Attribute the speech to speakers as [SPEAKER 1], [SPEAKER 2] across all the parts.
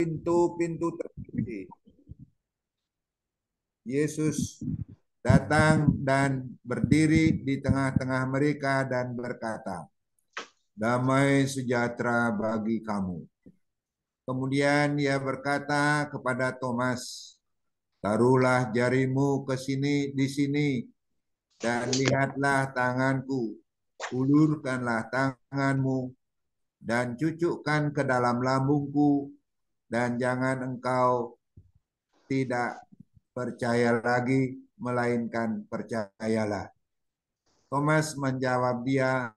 [SPEAKER 1] pintu-pintu terkunci. Yesus datang dan berdiri di tengah-tengah mereka dan berkata, "Damai sejahtera bagi kamu." Kemudian ia berkata kepada Thomas, "Taruhlah jarimu ke sini di sini dan lihatlah tanganku. Ulurkanlah tanganmu dan cucukkan ke dalam lambungku, dan jangan engkau tidak percaya lagi, melainkan percayalah." Thomas menjawab dia,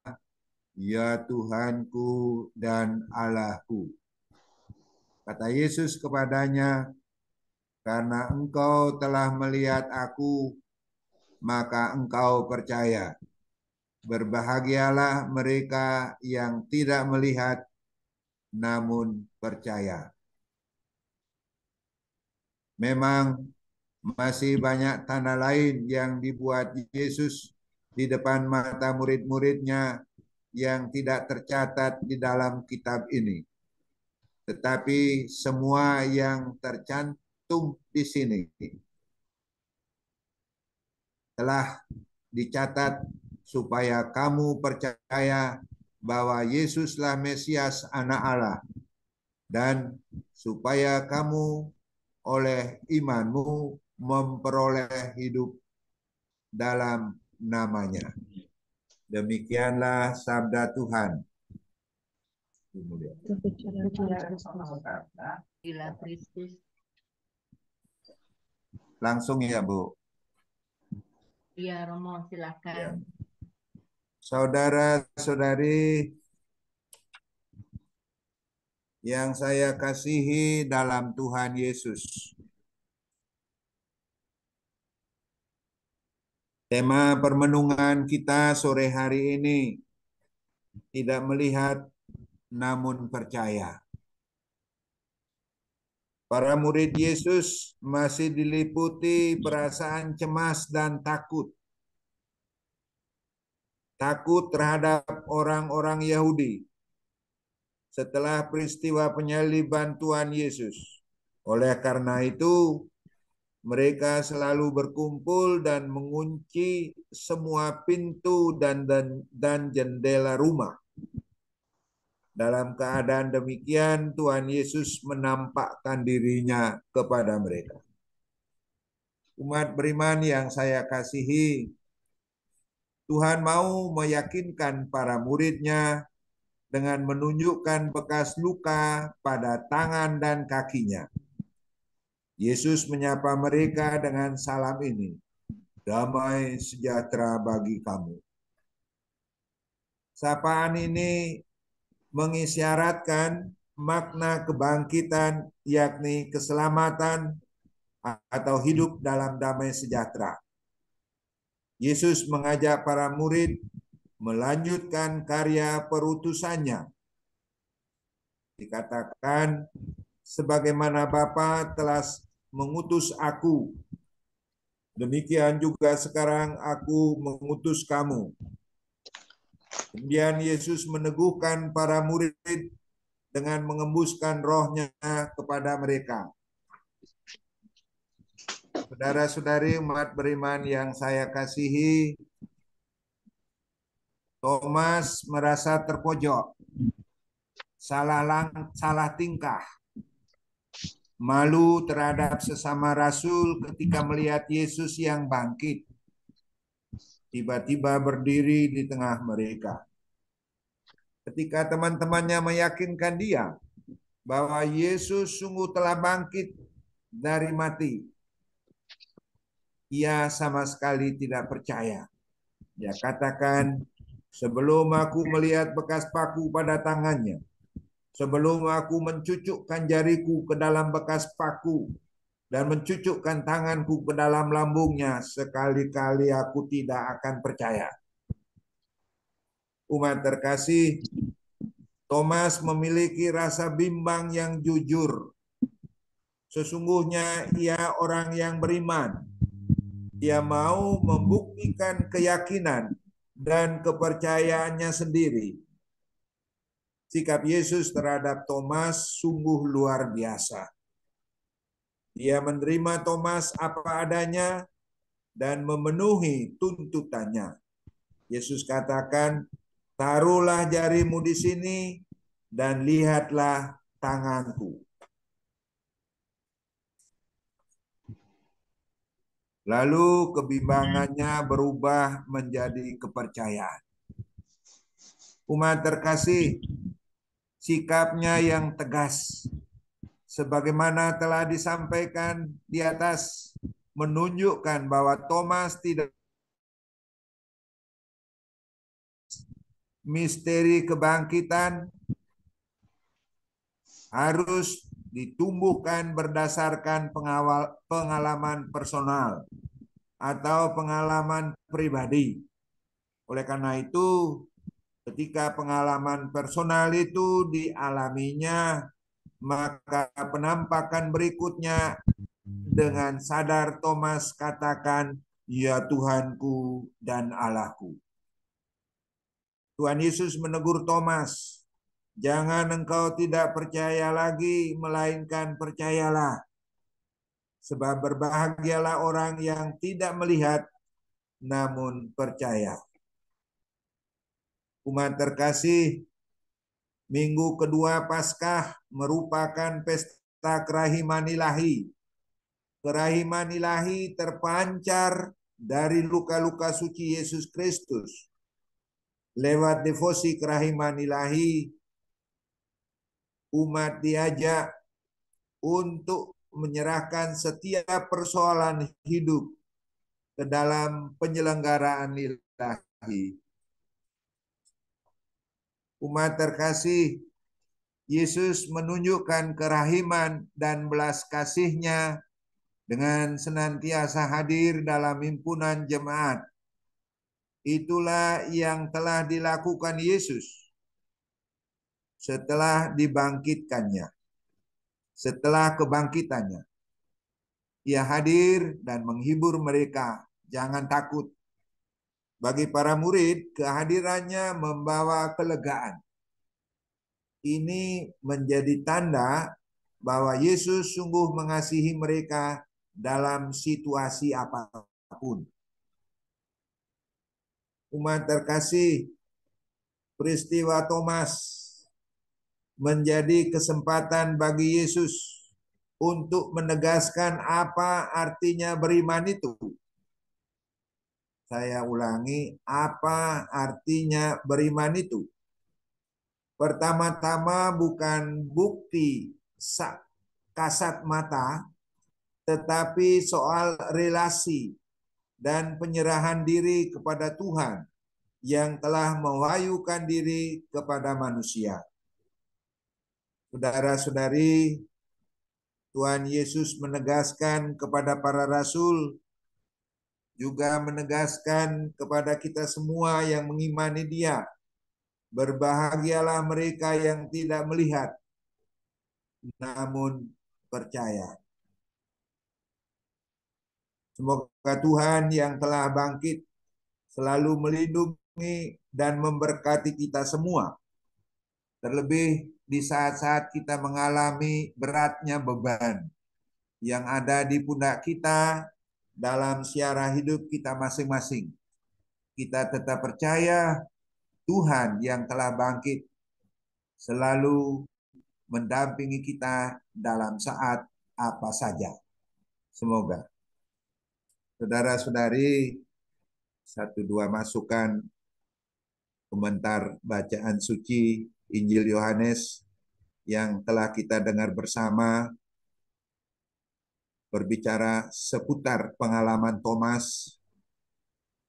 [SPEAKER 1] "Ya Tuhanku dan Allahku." Kata Yesus kepadanya, "Karena engkau telah melihat aku, maka engkau percaya. Berbahagialah mereka yang tidak melihat namun percaya." Memang masih banyak tanda lain yang dibuat Yesus di depan mata murid-muridnya yang tidak tercatat di dalam kitab ini. Tetapi semua yang tercantum di sini telah dicatat supaya kamu percaya bahwa Yesuslah Mesias, Anak Allah, dan supaya kamu oleh imanmu memperoleh hidup dalam namanya. Demikianlah sabda Tuhan.
[SPEAKER 2] Bila Kristus.
[SPEAKER 1] Langsung ya, Bu.
[SPEAKER 2] Iya, Romo, silakan.
[SPEAKER 1] Ya. Saudara-saudari yang saya kasihi dalam Tuhan Yesus. Tema permenungan kita sore hari ini, tidak melihat namun percaya. Para murid Yesus masih diliputi perasaan cemas dan takut. Takut terhadap orang-orang Yahudi setelah peristiwa penyaliban Tuhan Yesus. Oleh karena itu, mereka selalu berkumpul dan mengunci semua pintu dan jendela rumah. Dalam keadaan demikian, Tuhan Yesus menampakkan dirinya kepada mereka. Umat beriman yang saya kasihi, Tuhan mau meyakinkan para muridnya dengan menunjukkan bekas luka pada tangan dan kakinya. Yesus menyapa mereka dengan salam ini, "Damai sejahtera bagi kamu." Sapaan ini mengisyaratkan makna kebangkitan, yakni keselamatan atau hidup dalam damai sejahtera. Yesus mengajak para murid melanjutkan karya perutusannya. Dikatakan, "Sebagaimana Bapa telah mengutus aku, demikian juga sekarang aku mengutus kamu." Kemudian Yesus meneguhkan para murid dengan mengembuskan rohnya kepada mereka. Saudara-saudari umat beriman yang saya kasihi, Thomas merasa terpojok, salah tingkah, malu terhadap sesama rasul ketika melihat Yesus yang bangkit, tiba-tiba berdiri di tengah mereka. Ketika teman-temannya meyakinkan dia bahwa Yesus sungguh telah bangkit dari mati, ia sama sekali tidak percaya. Dia katakan, "Sebelum aku melihat bekas paku pada tangannya, sebelum aku mencucukkan jariku ke dalam bekas paku dan mencucukkan tanganku ke dalam lambungnya, sekali-kali aku tidak akan percaya." Umat terkasih, Thomas memiliki rasa bimbang yang jujur. Sesungguhnya ia orang yang beriman. Dia mau membuktikan keyakinan dan kepercayaannya sendiri. Sikap Yesus terhadap Thomas sungguh luar biasa. Dia menerima Thomas apa adanya dan memenuhi tuntutannya. Yesus katakan, taruhlah jarimu di sini dan lihatlah tanganku. Lalu kebimbangannya berubah menjadi kepercayaan. Umat terkasih, sikapnya yang tegas, sebagaimana telah disampaikan di atas, menunjukkan bahwa Thomas tidak misteri kebangkitan harus ditumbuhkan berdasarkan pengalaman personal atau pengalaman pribadi. Oleh karena itu, ketika pengalaman personal itu dialaminya, maka penampakan berikutnya dengan sadar Thomas katakan, "Ya Tuhanku dan Allahku." Tuhan Yesus menegur Thomas, "Jangan engkau tidak percaya lagi, melainkan percayalah. Sebab berbahagialah orang yang tidak melihat, namun percaya." Umat terkasih, minggu kedua Paskah merupakan pesta kerahiman ilahi. Kerahiman ilahi terpancar dari luka-luka suci Yesus Kristus. Lewat devosi kerahiman ilahi, umat diajak untuk menyerahkan setiap persoalan hidup ke dalam penyelenggaraan ilahi. Umat terkasih, Yesus menunjukkan kerahiman dan belas kasih-Nya dengan senantiasa hadir dalam himpunan jemaat. Itulah yang telah dilakukan Yesus setelah dibangkitkannya. Setelah kebangkitannya, Ia hadir dan menghibur mereka. Jangan takut. Bagi para murid, kehadirannya membawa kelegaan. Ini menjadi tanda bahwa Yesus sungguh mengasihi mereka dalam situasi apapun. Umat terkasih, peristiwa Thomas menjadi kesempatan bagi Yesus untuk menegaskan apa artinya beriman itu. Saya ulangi, apa artinya beriman itu? Pertama-tama bukan bukti kasat mata, tetapi soal relasi dan penyerahan diri kepada Tuhan yang telah mewahyukan diri kepada manusia. Saudara-saudari, Tuhan Yesus menegaskan kepada para rasul, juga menegaskan kepada kita semua yang mengimani Dia, berbahagialah mereka yang tidak melihat, namun percaya. Semoga Tuhan yang telah bangkit selalu melindungi dan memberkati kita semua. Terlebih di saat-saat kita mengalami beratnya beban yang ada di pundak kita dalam siara hidup kita masing-masing. Kita tetap percaya Tuhan yang telah bangkit selalu mendampingi kita dalam saat apa saja. Semoga. Saudara-saudari, satu dua masukan komentar bacaan suci Injil Yohanes yang telah kita dengar bersama berbicara seputar pengalaman Thomas,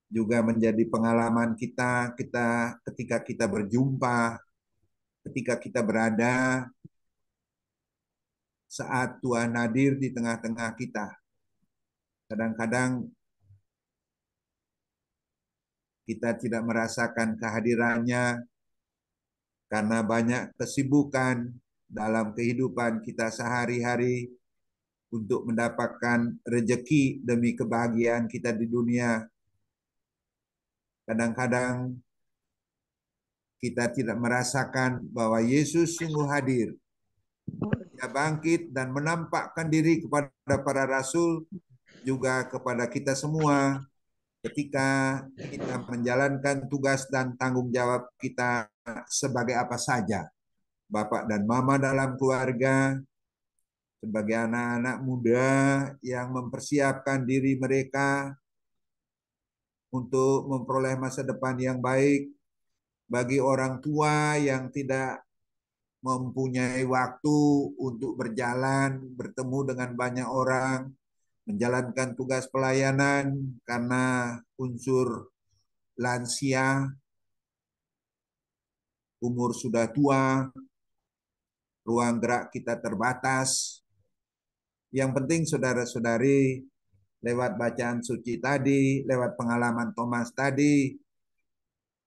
[SPEAKER 1] juga menjadi pengalaman kita ketika kita berjumpa, ketika kita berada saat Tuhan hadir di tengah-tengah kita. Kadang-kadang kita tidak merasakan kehadirannya karena banyak kesibukan dalam kehidupan kita sehari-hari untuk mendapatkan rejeki demi kebahagiaan kita di dunia. Kadang-kadang kita tidak merasakan bahwa Yesus sungguh hadir. Dia bangkit dan menampakkan diri kepada para rasul, juga kepada kita semua ketika kita menjalankan tugas dan tanggung jawab kita sebagai apa saja. Bapak dan mama dalam keluarga, sebagai anak-anak muda yang mempersiapkan diri mereka untuk memperoleh masa depan yang baik, bagi orang tua yang tidak mempunyai waktu untuk berjalan, bertemu dengan banyak orang, menjalankan tugas pelayanan karena unsur lansia, umur sudah tua, ruang gerak kita terbatas. Yang penting saudara-saudari, lewat bacaan suci tadi, lewat pengalaman Thomas tadi,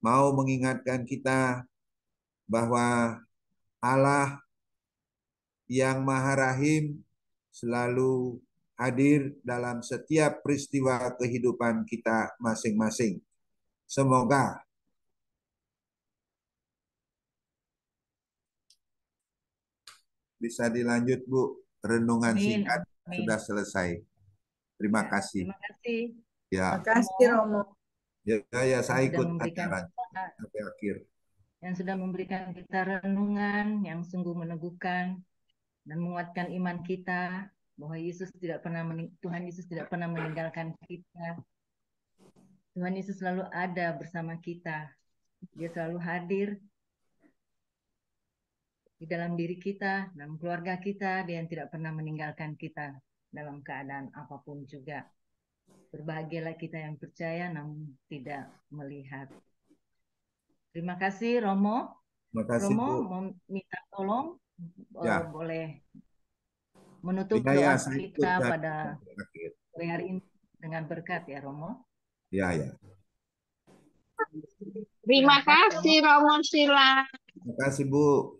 [SPEAKER 1] mau mengingatkan kita bahwa Allah yang Maha Rahim selalu hadir dalam setiap peristiwa kehidupan kita masing-masing. Semoga bisa dilanjut, Bu. Renungan
[SPEAKER 2] Amin.
[SPEAKER 1] singkat
[SPEAKER 2] Amin.
[SPEAKER 1] sudah selesai. Terima
[SPEAKER 2] Ya,
[SPEAKER 1] kasih.
[SPEAKER 2] terima kasih.
[SPEAKER 1] Ya,
[SPEAKER 3] Makasih Romo.
[SPEAKER 1] ya, saya
[SPEAKER 2] Yang sudah
[SPEAKER 1] ikut
[SPEAKER 2] memberikan
[SPEAKER 1] acara sampai akhir.
[SPEAKER 2] yang sudah memberikan kita renungan yang sungguh meneguhkan dan menguatkan iman kita bahwa Tuhan Yesus tidak pernah meninggalkan kita. Tuhan Yesus selalu ada bersama kita. Dia selalu hadir di dalam diri kita, dalam keluarga kita. Dia yang tidak pernah meninggalkan kita dalam keadaan apapun juga. Berbahagialah kita yang percaya namun tidak melihat. Terima kasih Romo.
[SPEAKER 1] Terima kasih,
[SPEAKER 2] Romo
[SPEAKER 1] Bu.
[SPEAKER 2] mau minta tolong
[SPEAKER 1] Ya.
[SPEAKER 2] boleh menutup
[SPEAKER 1] Ya,
[SPEAKER 2] doa
[SPEAKER 1] saya ikut
[SPEAKER 2] kita
[SPEAKER 1] sampai
[SPEAKER 2] pada
[SPEAKER 1] akhir.
[SPEAKER 2] hari ini dengan berkat ya Romo.
[SPEAKER 1] Ya, ya.
[SPEAKER 3] Terima kasih Romo Sila.
[SPEAKER 1] Terima kasih, Bu.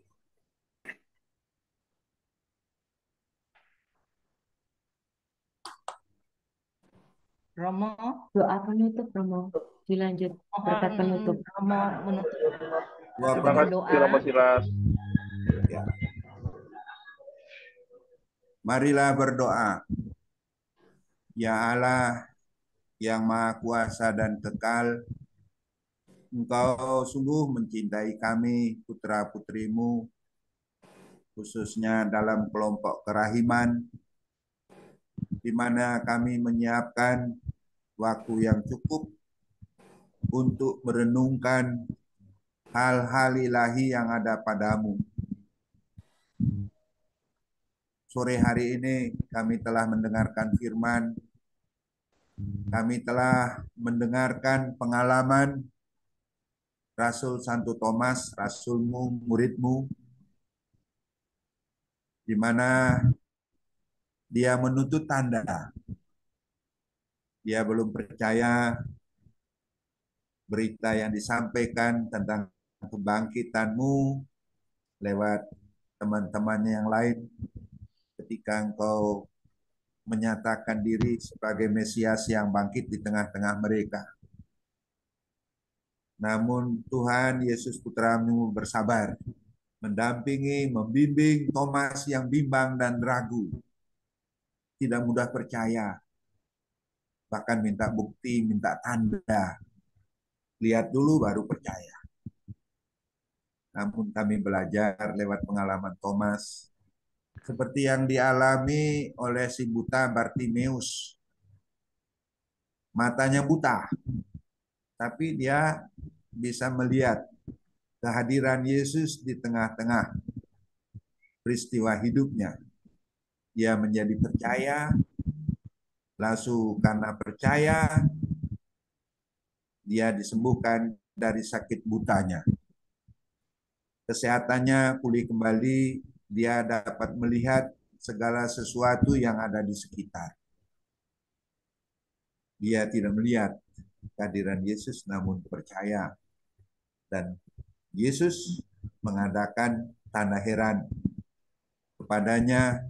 [SPEAKER 2] Romo,
[SPEAKER 4] Doa penutup Romo, dilanjut berkat penutup.
[SPEAKER 2] Romo menutup
[SPEAKER 1] Doa
[SPEAKER 5] Terima
[SPEAKER 1] penutup.
[SPEAKER 5] kasih Romo Silas.
[SPEAKER 1] Ya. Marilah berdoa. Ya Allah yang Maha Kuasa dan kekal, Engkau sungguh mencintai kami, putra-putrimu, khususnya dalam kelompok kerahiman, di mana kami menyiapkan waktu yang cukup untuk merenungkan hal-hal ilahi yang ada padamu. Sore hari ini kami telah mendengarkan firman, kami telah mendengarkan pengalaman Rasul Santo Thomas, Rasulmu, muridmu, di mana dia menuntut tanda. Dia belum percaya berita yang disampaikan tentang kebangkitanmu lewat teman-temannya yang lain ketika engkau menyatakan diri sebagai Mesias yang bangkit di tengah-tengah mereka. Namun Tuhan Yesus Putramu bersabar, mendampingi, membimbing Thomas yang bimbang dan ragu, tidak mudah percaya, bahkan minta bukti, minta tanda. Lihat dulu baru percaya. Namun kami belajar lewat pengalaman Thomas, seperti yang dialami oleh si buta Bartimeus. Matanya buta, tapi dia bisa melihat kehadiran Yesus di tengah-tengah peristiwa hidupnya. Dia menjadi percaya, lalu karena percaya, dia disembuhkan dari sakit butanya. Kesehatannya pulih kembali, dia dapat melihat segala sesuatu yang ada di sekitar. Dia tidak melihat kehadiran Yesus, namun percaya. Dan Yesus mengadakan tanda heran kepadanya,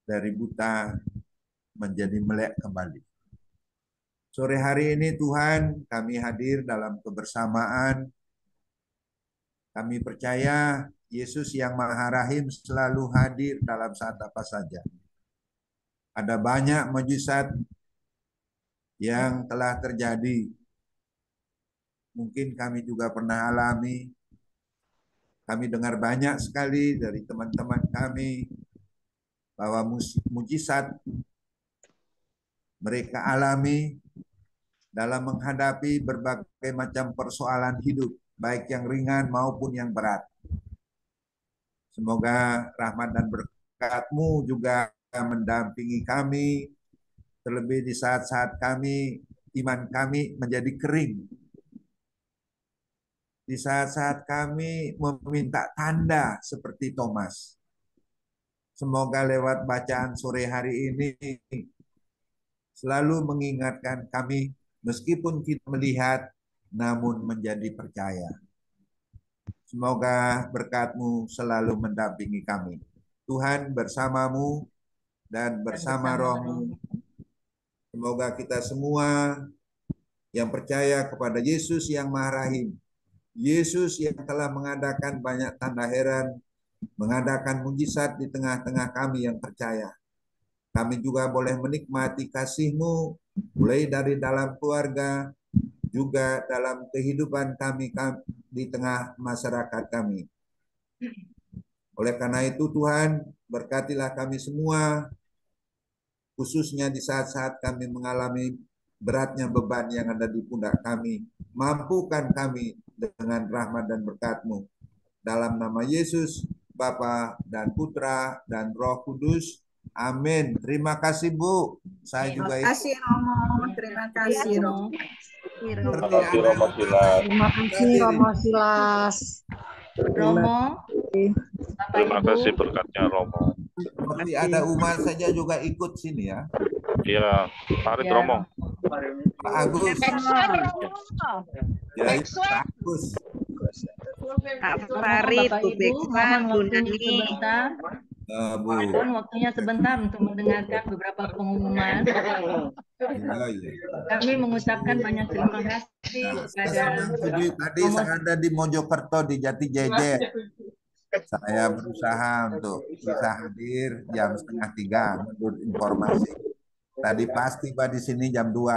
[SPEAKER 1] dari buta menjadi melek kembali. Sore hari ini Tuhan, kami hadir dalam kebersamaan Kami percaya Yesus yang Maha Rahim selalu hadir dalam saat apa saja. Ada banyak mujizat yang telah terjadi. Mungkin kami juga pernah alami. Kami dengar banyak sekali dari teman-teman kami bahwa mujizat mereka alami dalam menghadapi berbagai macam persoalan hidup, baik yang ringan maupun yang berat. Semoga rahmat dan berkat-Mu juga mendampingi kami, terlebih di saat-saat iman kami menjadi kering. Di saat-saat kami meminta tanda seperti Thomas. Semoga lewat bacaan sore hari ini selalu mengingatkan kami, meskipun kita melihat, namun menjadi percaya. Semoga berkat-Mu selalu mendampingi kami. Tuhan bersama-Mu dan bersama Roh-Mu. Semoga kita semua yang percaya kepada Yesus yang Maha Rahim, Yesus yang telah mengadakan banyak tanda heran, mengadakan mujizat di tengah-tengah kami yang percaya. Kami juga boleh menikmati kasih-Mu, mulai dari dalam keluarga, juga dalam kehidupan kami di tengah masyarakat kami. Oleh karena itu Tuhan, berkatilah kami semua, khususnya di saat-saat kami mengalami beratnya beban yang ada di pundak kami. Mampukan kami dengan rahmat dan berkat-Mu. Dalam nama Yesus, Bapa dan Putra dan Roh Kudus. Amin. Terima kasih Bu. Saya juga
[SPEAKER 3] Terima kasih Romo. Terima kasih Romo.
[SPEAKER 5] Terima kasih Romo Silas.
[SPEAKER 3] Terima kasih Romo Silas.
[SPEAKER 2] Romo, Bapak
[SPEAKER 5] Terima
[SPEAKER 2] Ibu,
[SPEAKER 5] kasih berkatnya Romo.
[SPEAKER 1] Seperti ada umat saja juga ikut sini ya.
[SPEAKER 5] Iya, Farid
[SPEAKER 2] Ya.
[SPEAKER 5] Romo.
[SPEAKER 1] Pak Agus. Ya, itu Pak Agus.
[SPEAKER 3] Farid,
[SPEAKER 2] Bapak
[SPEAKER 3] Bu
[SPEAKER 2] Ibu,
[SPEAKER 3] Beksan,
[SPEAKER 2] mohon
[SPEAKER 3] Bu
[SPEAKER 2] waktunya
[SPEAKER 3] Nani.
[SPEAKER 2] sebentar.
[SPEAKER 1] Bu.
[SPEAKER 2] Mohon waktunya sebentar untuk mendengarkan beberapa pengumuman.
[SPEAKER 1] Ya, ya.
[SPEAKER 2] Kami mengucapkan banyak terima kasih
[SPEAKER 1] Nah,
[SPEAKER 2] kepada
[SPEAKER 1] tadi saya ada di Mojokerto di Jati Jejer. Saya berusaha untuk bisa hadir jam 2:30 menurut informasi. Tadi pasti Pak di sini jam 2.